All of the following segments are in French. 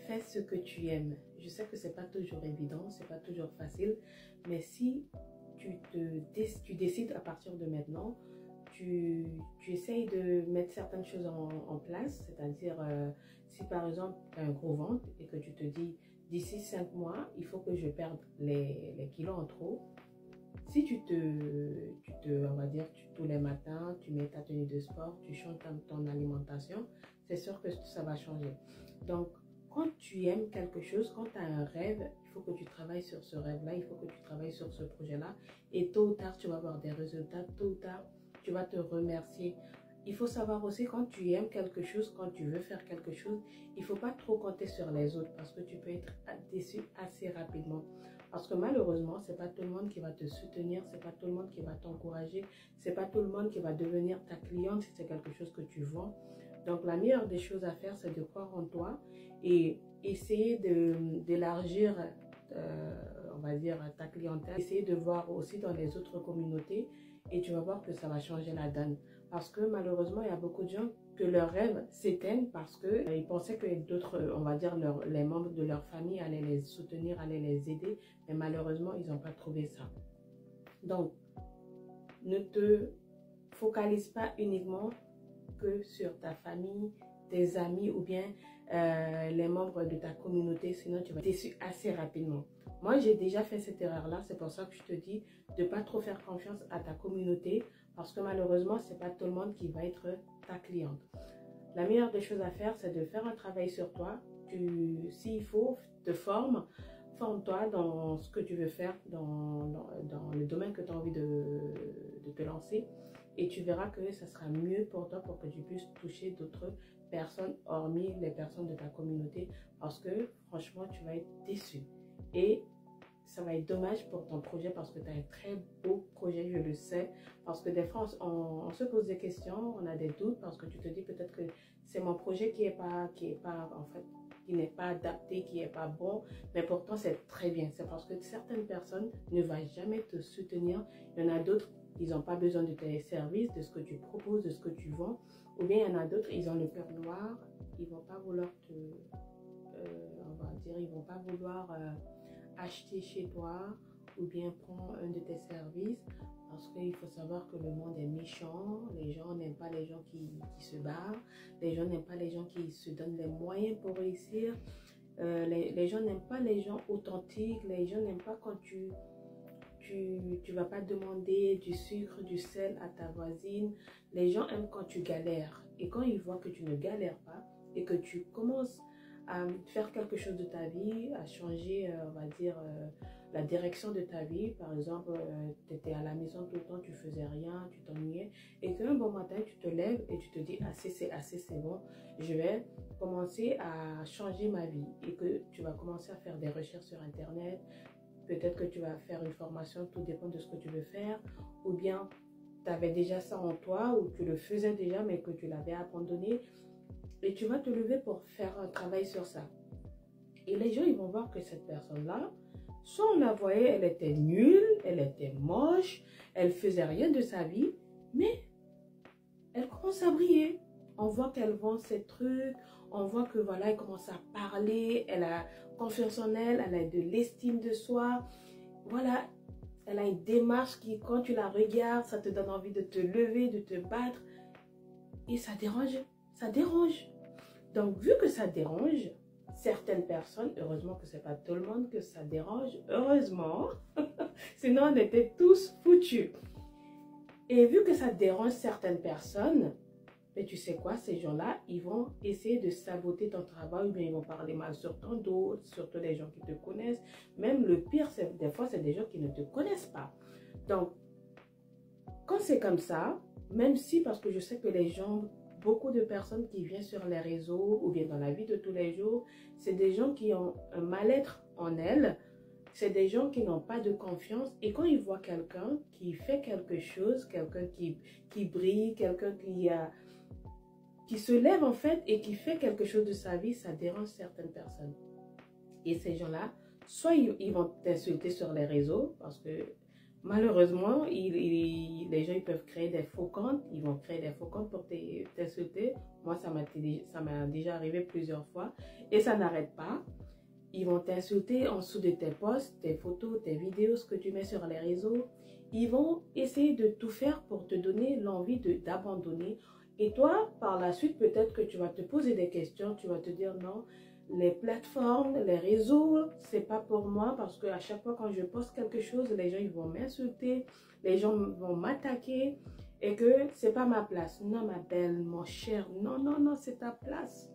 fais ce que tu aimes. Je sais que c'est pas toujours évident, c'est pas toujours facile, mais si tu décides à partir de maintenant, tu essayes de mettre certaines choses en place, c'est-à-dire si par exemple tu as un gros ventre et que tu te dis d'ici 5 mois, il faut que je perde les kilos en trop. Si on va dire, tous les matins, tu mets ta tenue de sport, tu changes ton alimentation, c'est sûr que ça va changer. Donc, quand tu aimes quelque chose, quand tu as un rêve, il faut que tu travailles sur ce rêve-là, il faut que tu travailles sur ce projet-là. Et tôt ou tard, tu vas avoir des résultats, tôt ou tard, tu vas te remercier. Il faut savoir aussi, quand tu aimes quelque chose, quand tu veux faire quelque chose, il ne faut pas trop compter sur les autres parce que tu peux être déçu assez rapidement. Parce que malheureusement, ce n'est pas tout le monde qui va te soutenir, ce n'est pas tout le monde qui va t'encourager, ce n'est pas tout le monde qui va devenir ta cliente si c'est quelque chose que tu vends. Donc, la meilleure des choses à faire, c'est de croire en toi et essayer d'élargir, on va dire, ta clientèle. Essayer de voir aussi dans les autres communautés et tu vas voir que ça va changer la donne. Parce que malheureusement, il y a beaucoup de gens que leurs rêves s'éteignent parce qu'ils pensaient que d'autres, on va dire, les membres de leur famille allaient les soutenir, allaient les aider. Mais malheureusement, ils n'ont pas trouvé ça. Donc, ne te focalise pas uniquement que sur ta famille, tes amis ou bien les membres de ta communauté, sinon tu vas être déçu assez rapidement. Moi, j'ai déjà fait cette erreur-là, c'est pour ça que je te dis de ne pas trop faire confiance à ta communauté parce que malheureusement, ce n'est pas tout le monde qui va être ta cliente. La meilleure des choses à faire, c'est de faire un travail sur toi. S'il faut, forme-toi dans ce que tu veux faire, dans le domaine que tu as envie de te lancer. Et tu verras que ça sera mieux pour toi pour que tu puisses toucher d'autres personnes hormis les personnes de ta communauté parce que franchement, tu vas être déçu. Et ça va être dommage pour ton projet parce que tu as un très beau projet, je le sais. Parce que des fois, on se pose des questions, on a des doutes parce que tu te dis peut-être que c'est mon projet qui n'est pas adapté, qui n'est pas bon. Mais pourtant, c'est très bien. C'est parce que certaines personnes ne vont jamais te soutenir. Il y en a d'autres, ils n'ont pas besoin de tes services, de ce que tu proposes, de ce que tu vends. Ou bien il y en a d'autres, ils ont le cœur noir. Ils ne vont pas vouloir ils vont pas vouloir acheter chez toi ou bien prendre un de tes services parce qu'il faut savoir que le monde est méchant. Les gens n'aiment pas les gens qui se barrent. Les gens n'aiment pas les gens qui se donnent les moyens pour réussir. Les gens n'aiment pas les gens authentiques. Les gens n'aiment pas quand tu vas pas demander du sucre, du sel à ta voisine. Les gens aiment quand tu galères. Et quand ils voient que tu ne galères pas et que tu commences à faire quelque chose de ta vie, à changer, on va dire, la direction de ta vie. Par exemple, tu étais à la maison tout le temps, tu faisais rien, tu t'ennuyais. Et qu'un bon matin, tu te lèves et tu te dis, assez, c'est bon. Je vais commencer à changer ma vie. Et que tu vas commencer à faire des recherches sur Internet. Peut-être que tu vas faire une formation, tout dépend de ce que tu veux faire. Ou bien, tu avais déjà ça en toi, ou tu le faisais déjà, mais que tu l'avais abandonné. Et tu vas te lever pour faire un travail sur ça. Et les gens, ils vont voir que cette personne-là, soit on la voyait, elle était nulle, elle était moche, elle faisait rien de sa vie, mais elle commence à briller. On voit qu'elle vend ses trucs, on voit que voilà, elle commence à parler, elle a confiance en elle, elle a de l'estime de soi. Voilà, elle a une démarche qui, quand tu la regardes, ça te donne envie de te lever, de te battre. Et ça dérange, ça dérange. Donc, vu que ça dérange certaines personnes, heureusement que ce n'est pas tout le monde que ça dérange, heureusement, sinon on était tous foutus. Et vu que ça dérange certaines personnes, mais tu sais quoi, ces gens-là, ils vont essayer de saboter ton travail, ou bien ils vont parler mal sur ton dos, surtout les gens qui te connaissent. Même le pire, des fois, c'est des gens qui ne te connaissent pas. Donc, quand c'est comme ça, même si, parce que je sais que les gens, beaucoup de personnes qui viennent sur les réseaux ou bien dans la vie de tous les jours, c'est des gens qui ont un mal-être en elles, c'est des gens qui n'ont pas de confiance et quand ils voient quelqu'un qui fait quelque chose, quelqu'un qui brille, quelqu'un qui se lève en fait et qui fait quelque chose de sa vie, ça dérange certaines personnes. Et ces gens-là, soit ils vont t'insulter sur les réseaux parce que malheureusement, les gens ils peuvent créer des faux comptes. Ils vont créer des faux comptes pour t'insulter. Moi, ça m'a déjà arrivé plusieurs fois. Et ça n'arrête pas. Ils vont t'insulter en dessous de tes posts, tes photos, tes vidéos, ce que tu mets sur les réseaux. Ils vont essayer de tout faire pour te donner l'envie d'abandonner. Et toi, par la suite, peut-être que tu vas te poser des questions. Tu vas te dire non, les plateformes, les réseaux, c'est pas pour moi parce qu'à chaque fois quand je poste quelque chose, les gens ils vont m'insulter, les gens vont m'attaquer et que c'est pas ma place. Non, ma belle, mon cher, non, non, non, c'est ta place.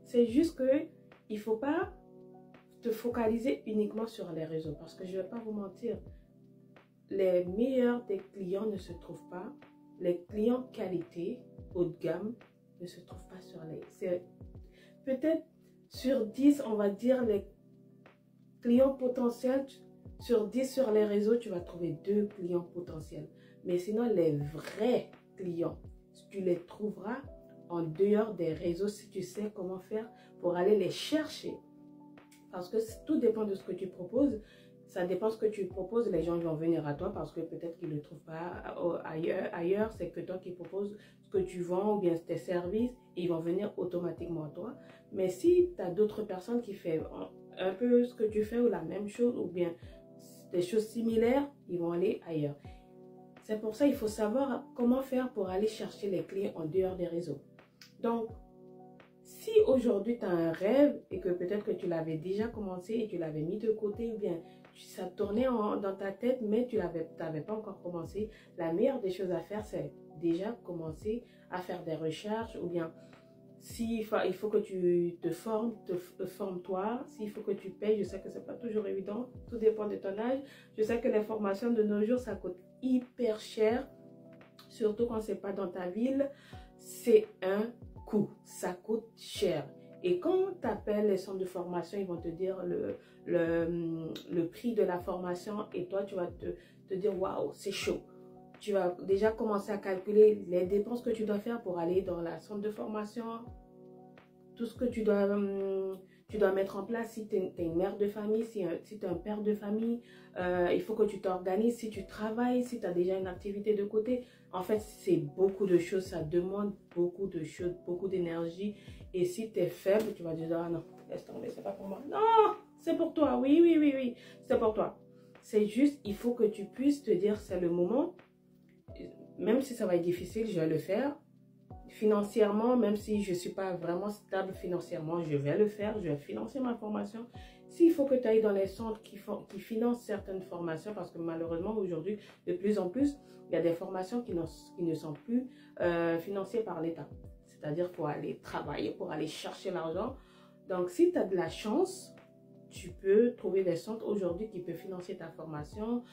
C'est juste que il faut pas te focaliser uniquement sur les réseaux parce que je vais pas vous mentir, les meilleurs des clients ne se trouvent pas, les clients qualité, haut de gamme, ne se trouvent pas sur les... C'est peut-être sur 10, on va dire, les clients potentiels, sur 10 sur les réseaux, tu vas trouver 2 clients potentiels. Mais sinon, les vrais clients, tu les trouveras en dehors des réseaux si tu sais comment faire pour aller les chercher. Parce que tout dépend de ce que tu proposes. Ça dépend de ce que tu proposes, les gens vont venir à toi parce que peut-être qu'ils ne le trouvent pas ailleurs. C'est que toi qui proposes ce que tu vends ou bien tes services, ils vont venir automatiquement à toi. Mais si tu as d'autres personnes qui font un peu ce que tu fais ou la même chose ou bien des choses similaires, ils vont aller ailleurs. C'est pour ça qu'il faut savoir comment faire pour aller chercher les clients en dehors des réseaux. Donc, si aujourd'hui tu as un rêve et que peut-être que tu l'avais déjà commencé et tu l'avais mis de côté ou bien ça tournait dans ta tête mais tu n'avais pas encore commencé, la meilleure des choses à faire c'est déjà commencer à faire des recherches ou bien s'il faut que tu te formes-toi, s'il faut que tu payes, je sais que c'est pas toujours évident, tout dépend de ton âge. Je sais que les formations de nos jours ça coûte hyper cher, surtout quand c'est pas dans ta ville, c'est un coût, ça coûte cher. Et quand tu appelles les centres de formation, ils vont te dire le prix de la formation et toi, tu vas te dire waouh, c'est chaud. Tu vas déjà commencer à calculer les dépenses que tu dois faire pour aller dans la centre de formation, tout ce que tu dois mettre en place. Si tu es une mère de famille, si tu es un père de famille, il faut que tu t'organises. Si tu travailles, si tu as déjà une activité de côté, en fait, c'est beaucoup de choses. Ça demande beaucoup de choses, beaucoup d'énergie. Et si tu es faible, tu vas dire, ah non, laisse tomber, c'est pas pour moi. Non, c'est pour toi. Oui, oui, oui, oui, c'est pour toi. C'est juste, il faut que tu puisses te dire, c'est le moment. Même si ça va être difficile, je vais le faire. Financièrement, même si je ne suis pas vraiment stable financièrement, je vais le faire, je vais financer ma formation. S'il faut que tu ailles dans les centres qui financent certaines formations, parce que malheureusement aujourd'hui, de plus en plus, il y a des formations qui ne sont plus financées par l'État. C'est-à-dire qu'il faut aller travailler, pour aller chercher l'argent. Donc, si tu as de la chance, tu peux trouver des centres aujourd'hui qui peuvent financer ta formation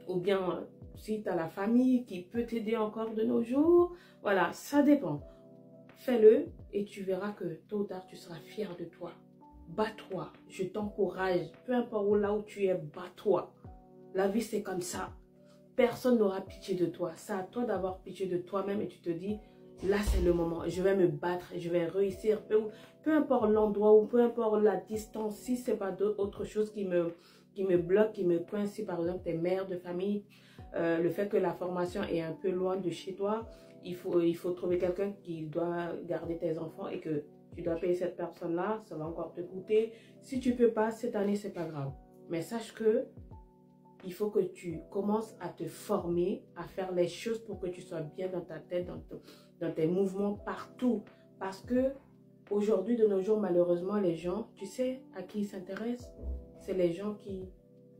ou bien si tu as la famille qui peut t'aider encore de nos jours. Voilà, ça dépend. Fais-le et tu verras que tôt ou tard, tu seras fier de toi. Bats-toi, je t'encourage. Peu importe là où tu es, bats-toi. La vie, c'est comme ça. Personne n'aura pitié de toi. C'est à toi d'avoir pitié de toi-même et tu te dis, là, c'est le moment. Je vais me battre, je vais réussir. Peu importe l'endroit ou peu importe la distance, si ce n'est pas autre chose qui me bloque, qui me coince, si par exemple tu es mère de famille, le fait que la formation est un peu loin de chez toi, il faut trouver quelqu'un qui doit garder tes enfants et que tu dois payer cette personne-là, ça va encore te coûter. Si tu ne peux pas, cette année, ce n'est pas grave. Mais sache que il faut que tu commences à te former, à faire les choses pour que tu sois bien dans ta tête, dans tes mouvements partout. Parce que aujourd'hui, de nos jours, malheureusement, les gens, tu sais à qui ils s'intéressent? C'est les gens qui...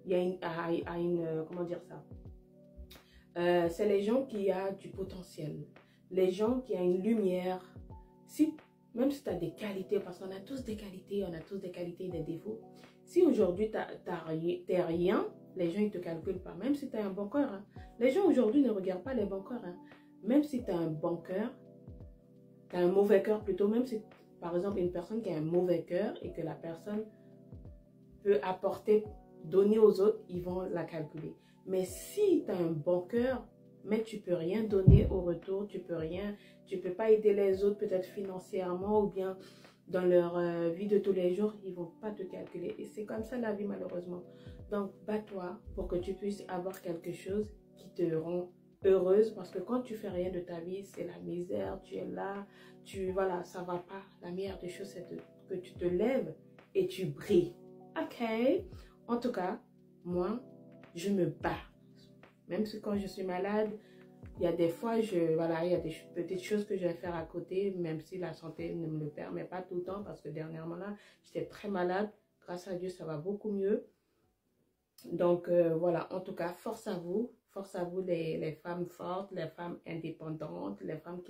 Il y a comment dire ça? C'est les gens qui ont du potentiel. Les gens qui ont une lumière. Même si tu as des qualités, parce qu'on a tous des qualités, on a tous des qualités et des défauts. Si aujourd'hui, tu n'es rien, les gens ne te calculent pas. Même si tu as un bon cœur. Hein. Les gens aujourd'hui ne regardent pas les bons cœurs. Hein. Même si tu as un bon cœur, tu as un mauvais cœur plutôt. Même si, par exemple, une personne qui a un mauvais cœur et que la personne peut apporter, donner aux autres, ils vont la calculer. Mais si tu as un bon cœur, mais tu ne peux rien donner au retour, tu peux pas aider les autres peut-être financièrement ou bien dans leur vie de tous les jours, ils vont pas te calculer. Et c'est comme ça la vie malheureusement. Donc, bats-toi pour que tu puisses avoir quelque chose qui te rend heureuse. Parce que quand tu fais rien de ta vie, c'est la misère, tu es là, voilà, ça va pas. La meilleure des choses, c'est que tu te lèves et tu brilles. Ok? En tout cas, moi, je me bats. Même si quand je suis malade, il y a des fois, voilà, il y a des petites choses que je vais faire à côté, même si la santé ne me le permet pas tout le temps, parce que dernièrement là, j'étais très malade. Grâce à Dieu, ça va beaucoup mieux. Donc, voilà, en tout cas, force à vous les femmes fortes, les femmes indépendantes, les femmes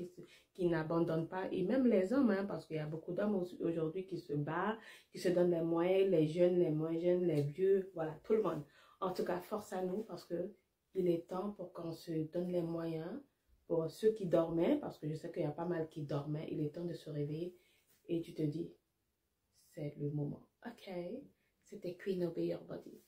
qui n'abandonnent pas, et même les hommes, hein, parce qu'il y a beaucoup d'hommes aujourd'hui qui se battent, qui se donnent les moyens, les jeunes, les moins jeunes, les vieux, voilà, tout le monde. En tout cas, force à nous, parce que il est temps pour qu'on se donne les moyens, pour ceux qui dormaient, parce que je sais qu'il y a pas mal qui dormaient, il est temps de se réveiller, et tu te dis, c'est le moment. Ok, c'était Queen Obey Your Body.